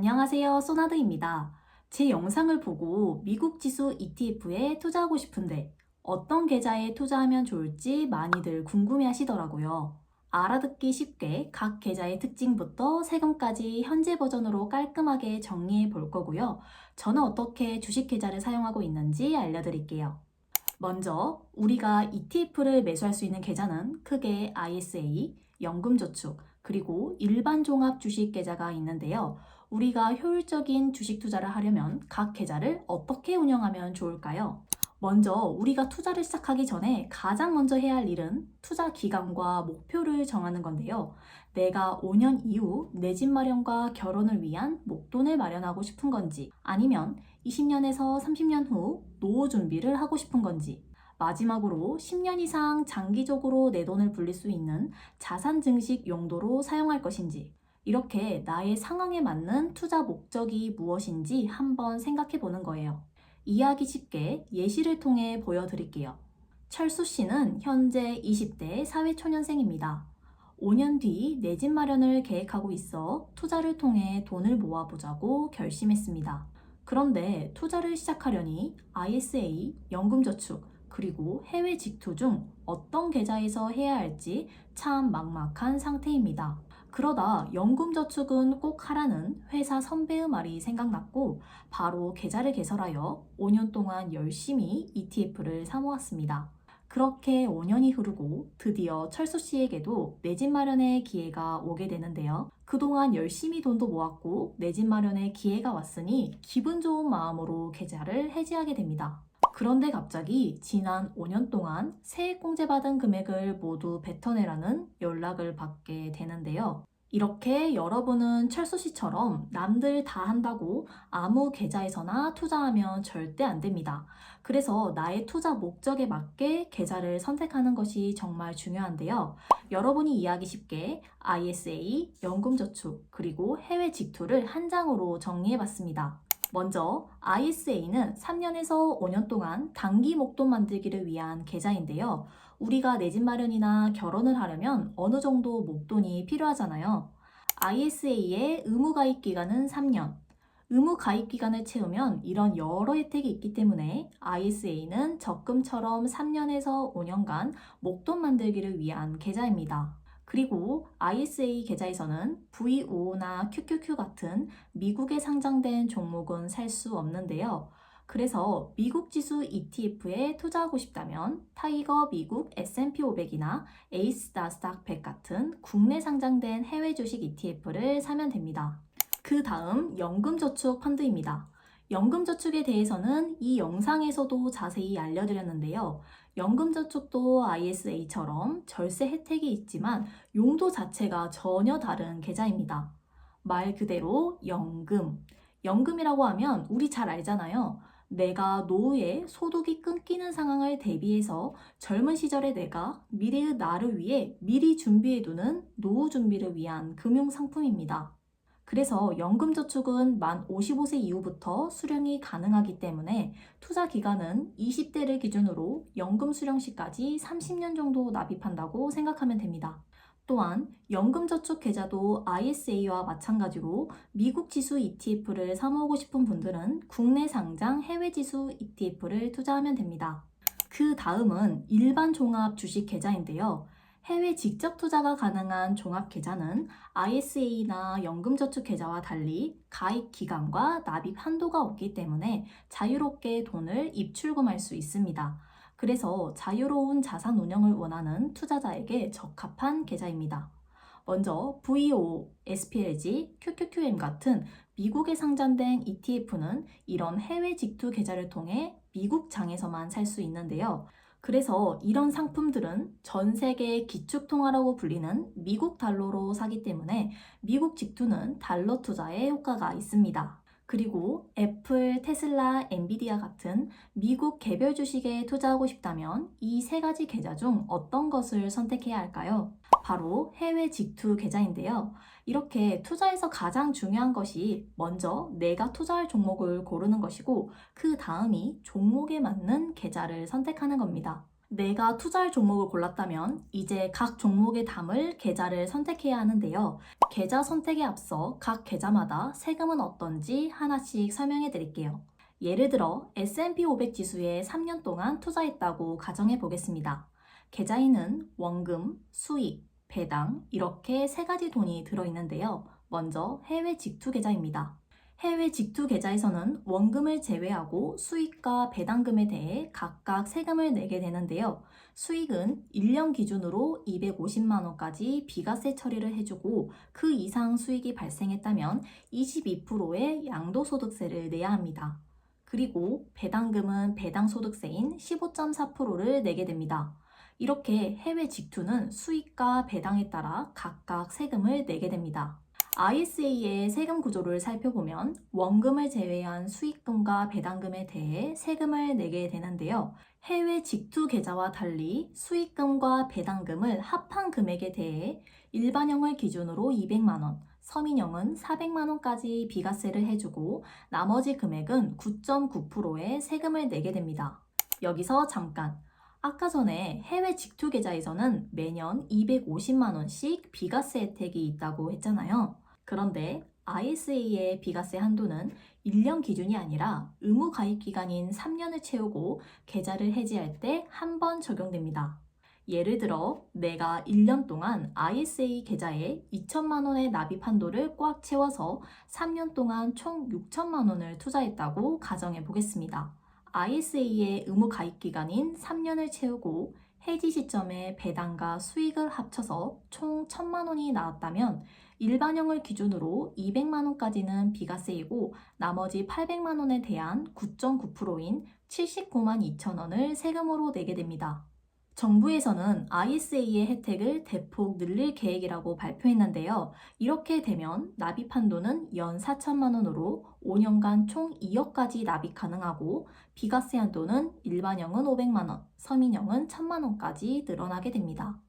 안녕하세요, 소나드입니다. 제 영상을 보고 미국 지수 ETF에 투자하고 싶은데 어떤 계좌에 투자하면 좋을지 많이들 궁금해 하시더라고요. 알아듣기 쉽게 각 계좌의 특징부터 세금까지 현재 버전으로 깔끔하게 정리해 볼 거고요. 저는 어떻게 주식 계좌를 사용하고 있는지 알려드릴게요. 먼저 우리가 ETF를 매수할 수 있는 계좌는 크게 ISA, 연금저축, 그리고 일반 종합 주식 계좌가 있는데요. 우리가 효율적인 주식 투자를 하려면 각 계좌를 어떻게 운영하면 좋을까요? 먼저 우리가 투자를 시작하기 전에 가장 먼저 해야 할 일은 투자 기간과 목표를 정하는 건데요. 내가 5년 이후 내 집 마련과 결혼을 위한 목돈을 마련하고 싶은 건지, 아니면 20년에서 30년 후 노후 준비를 하고 싶은 건지, 마지막으로 10년 이상 장기적으로 내 돈을 불릴 수 있는 자산 증식 용도로 사용할 것인지, 이렇게 나의 상황에 맞는 투자 목적이 무엇인지 한번 생각해 보는 거예요. 이해하기 쉽게 예시를 통해 보여드릴게요. 철수 씨는 현재 20대 사회초년생입니다. 5년 뒤 내 집 마련을 계획하고 있어 투자를 통해 돈을 모아보자고 결심했습니다. 그런데 투자를 시작하려니 ISA, 연금저축, 그리고 해외 직투 중 어떤 계좌에서 해야 할지 참 막막한 상태입니다. 그러다 연금저축은 꼭 하라는 회사 선배의 말이 생각났고 바로 계좌를 개설하여 5년 동안 열심히 ETF를 사모았습니다. 그렇게 5년이 흐르고 드디어 철수 씨에게도 내 집 마련의 기회가 오게 되는데요. 그동안 열심히 돈도 모았고 내 집 마련의 기회가 왔으니 기분 좋은 마음으로 계좌를 해지하게 됩니다. 그런데 갑자기 지난 5년 동안 세액공제 받은 금액을 모두 뱉어내라는 연락을 받게 되는데요. 이렇게 여러분은 철수 씨처럼 남들 다 한다고 아무 계좌에서나 투자하면 절대 안 됩니다. 그래서 나의 투자 목적에 맞게 계좌를 선택하는 것이 정말 중요한데요. 여러분이 이해하기 쉽게 ISA, 연금저축, 그리고 해외 직투를 한 장으로 정리해 봤습니다. 먼저 ISA는 3년에서 5년 동안 단기 목돈 만들기를 위한 계좌인데요. 우리가 내 집 마련이나 결혼을 하려면 어느 정도 목돈이 필요하잖아요. ISA의 의무 가입 기간은 3년. 의무 가입 기간을 채우면 이런 여러 혜택이 있기 때문에 ISA는 적금처럼 3년에서 5년간 목돈 만들기를 위한 계좌입니다. 그리고 ISA 계좌에서는 VO나 QQQ 같은 미국에 상장된 종목은 살 수 없는데요. 그래서 미국 지수 ETF에 투자하고 싶다면 타이거 미국 S&P 500이나 에이스 나스닥 100 같은 국내 상장된 해외 주식 ETF를 사면 됩니다. 그 다음 연금저축 펀드입니다. 연금저축에 대해서는 이 영상에서도 자세히 알려드렸는데요. 연금저축도 ISA처럼 절세 혜택이 있지만 용도 자체가 전혀 다른 계좌입니다. 말 그대로 연금. 연금이라고 하면 우리 잘 알잖아요. 내가 노후에 소득이 끊기는 상황을 대비해서 젊은 시절의 내가 미래의 나를 위해 미리 준비해두는 노후 준비를 위한 금융상품입니다. 그래서 연금저축은 만 55세 이후부터 수령이 가능하기 때문에 투자 기간은 20대를 기준으로 연금 수령 시까지 30년 정도 납입한다고 생각하면 됩니다. 또한 연금저축 계좌도 ISA와 마찬가지로 미국 지수 ETF를 사모으고 싶은 분들은 국내 상장 해외 지수 ETF를 투자하면 됩니다. 그 다음은 일반 종합 주식 계좌인데요. 해외 직접 투자가 가능한 종합 계좌는 ISA나 연금저축 계좌와 달리 가입 기간과 납입 한도가 없기 때문에 자유롭게 돈을 입출금할 수 있습니다. 그래서 자유로운 자산 운영을 원하는 투자자에게 적합한 계좌입니다. 먼저 VO, SPLG, QQQM 같은 미국에 상장된 ETF는 이런 해외 직투 계좌를 통해 미국 장에서만 살 수 있는데요. 그래서 이런 상품들은 전 세계 기축통화라고 불리는 미국 달러로 사기 때문에 미국 직투는 달러 투자에 효과가 있습니다. 그리고 애플, 테슬라, 엔비디아 같은 미국 개별 주식에 투자하고 싶다면 이 세 가지 계좌 중 어떤 것을 선택해야 할까요? 바로 해외 직투 계좌인데요. 이렇게 투자에서 가장 중요한 것이 먼저 내가 투자할 종목을 고르는 것이고 그 다음이 종목에 맞는 계좌를 선택하는 겁니다. 내가 투자할 종목을 골랐다면 이제 각 종목에 담을 계좌를 선택해야 하는데요. 계좌 선택에 앞서 각 계좌마다 세금은 어떤지 하나씩 설명해 드릴게요. 예를 들어 S&P 500 지수에 3년 동안 투자했다고 가정해 보겠습니다. 계좌에는 원금, 수익, 배당 이렇게 세 가지 돈이 들어있는데요. 먼저 해외 직투 계좌입니다. 해외 직투 계좌에서는 원금을 제외하고 수익과 배당금에 대해 각각 세금을 내게 되는데요. 수익은 1년 기준으로 250만 원까지 비과세 처리를 해주고 그 이상 수익이 발생했다면 22%의 양도소득세를 내야 합니다. 그리고 배당금은 배당소득세인 15.4%를 내게 됩니다. 이렇게 해외 직투는 수익과 배당에 따라 각각 세금을 내게 됩니다. ISA의 세금 구조를 살펴보면 원금을 제외한 수익금과 배당금에 대해 세금을 내게 되는데요. 해외 직투 계좌와 달리 수익금과 배당금을 합한 금액에 대해 일반형을 기준으로 200만 원, 서민형은 400만 원까지 비과세를 해주고 나머지 금액은 9.9%의 세금을 내게 됩니다. 여기서 잠깐! 아까 전에 해외 직투 계좌에서는 매년 250만 원씩 비과세 혜택이 있다고 했잖아요. 그런데 ISA의 비과세 한도는 1년 기준이 아니라 의무 가입 기간인 3년을 채우고 계좌를 해지할 때 한 번 적용됩니다. 예를 들어 내가 1년 동안 ISA 계좌에 2천만 원의 납입 한도를 꽉 채워서 3년 동안 총 6천만 원을 투자했다고 가정해 보겠습니다. ISA의 의무 가입 기간인 3년을 채우고 해지 시점에 배당과 수익을 합쳐서 총 1천만 원이 나왔다면 일반형을 기준으로 200만 원까지는 비과세이고 나머지 800만 원에 대한 9.9%인 79만 2천 원을 세금으로 내게 됩니다. 정부에서는 ISA의 혜택을 대폭 늘릴 계획이라고 발표했는데요. 이렇게 되면 납입 한도는 연 4천만 원으로 5년간 총 2억까지 납입 가능하고 비과세 한도는 일반형은 500만 원, 서민형은 1천만 원까지 늘어나게 됩니다.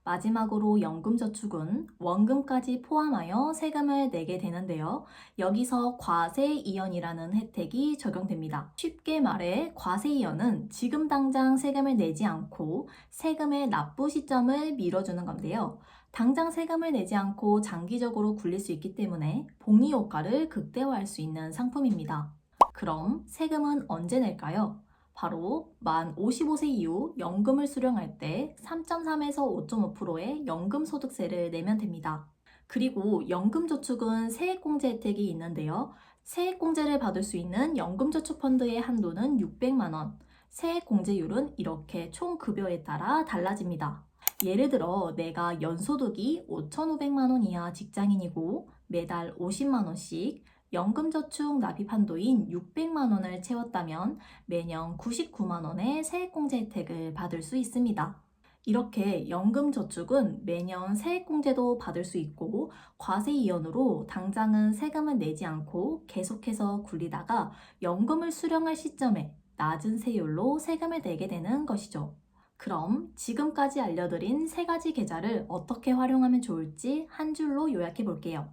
마지막으로 연금저축은 원금까지 포함하여 세금을 내게 되는데요. 여기서 과세이연이라는 혜택이 적용됩니다. 쉽게 말해 과세이연은 지금 당장 세금을 내지 않고 세금의 납부 시점을 미뤄주는 건데요. 당장 세금을 내지 않고 장기적으로 굴릴 수 있기 때문에 복리 효과를 극대화할 수 있는 상품입니다. 그럼 세금은 언제 낼까요? 바로 만 55세 이후 연금을 수령할 때 3.3에서 5.5%의 연금소득세를 내면 됩니다. 그리고 연금저축은 세액공제 혜택이 있는데요. 세액공제를 받을 수 있는 연금저축펀드의 한도는 600만 원, 세액공제율은 이렇게 총급여에 따라 달라집니다. 예를 들어 내가 연소득이 5,500만 원 이하 직장인이고 매달 50만 원씩 연금저축 납입 한도인 600만 원을 채웠다면 매년 99만 원의 세액공제 혜택을 받을 수 있습니다. 이렇게 연금저축은 매년 세액공제도 받을 수 있고 과세이연으로 당장은 세금을 내지 않고 계속해서 굴리다가 연금을 수령할 시점에 낮은 세율로 세금을 내게 되는 것이죠. 그럼 지금까지 알려드린 세 가지 계좌를 어떻게 활용하면 좋을지 한 줄로 요약해 볼게요.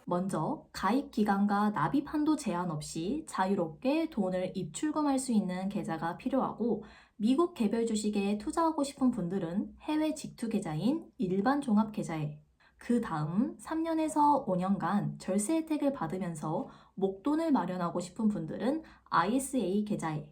먼저 가입 기간과 납입 한도 제한 없이 자유롭게 돈을 입출금할 수 있는 계좌가 필요하고 미국 개별 주식에 투자하고 싶은 분들은 해외 직투 계좌인 일반 종합 계좌에 그 다음 3년에서 5년간 절세 혜택을 받으면서 목돈을 마련하고 싶은 분들은 ISA 계좌에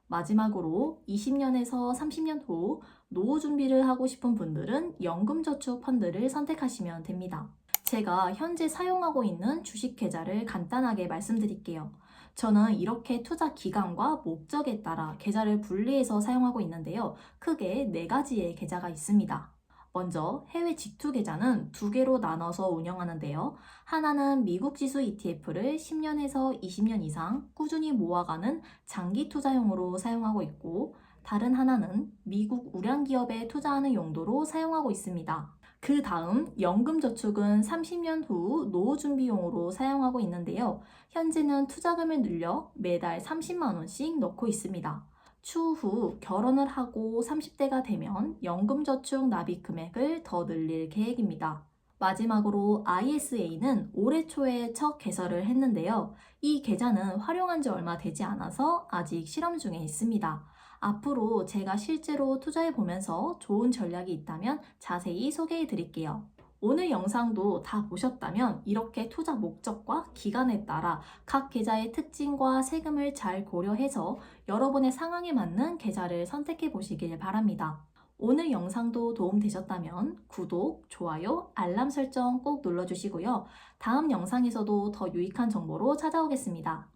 마지막으로 20년에서 30년 후 노후 준비를 하고 싶은 분들은 연금저축 펀드를 선택하시면 됩니다. 제가 현재 사용하고 있는 주식 계좌를 간단하게 말씀드릴게요. 저는 이렇게 투자 기간과 목적에 따라 계좌를 분리해서 사용하고 있는데요. 크게 4가지의 계좌가 있습니다. 먼저 해외 직투 계좌는 2개로 나눠서 운영하는데요. 하나는 미국 지수 ETF를 10년에서 20년 이상 꾸준히 모아가는 장기 투자용으로 사용하고 있고 다른 하나는 미국 우량 기업에 투자하는 용도로 사용하고 있습니다. 그 다음 연금저축은 30년 후 노후준비용으로 사용하고 있는데요. 현재는 투자금을 늘려 매달 30만 원씩 넣고 있습니다. 추후 결혼을 하고 30대가 되면 연금저축 납입 금액을 더 늘릴 계획입니다. 마지막으로 ISA는 올해 초에 첫 개설을 했는데요. 이 계좌는 활용한 지 얼마 되지 않아서 아직 실험 중에 있습니다. 앞으로 제가 실제로 투자해 보면서 좋은 전략이 있다면 자세히 소개해 드릴게요. 오늘 영상도 다 보셨다면 이렇게 투자 목적과 기간에 따라 각 계좌의 특징과 세금을 잘 고려해서 여러분의 상황에 맞는 계좌를 선택해 보시길 바랍니다. 오늘 영상도 도움되셨다면 구독, 좋아요, 알람 설정 꼭 눌러주시고요. 다음 영상에서도 더 유익한 정보로 찾아오겠습니다.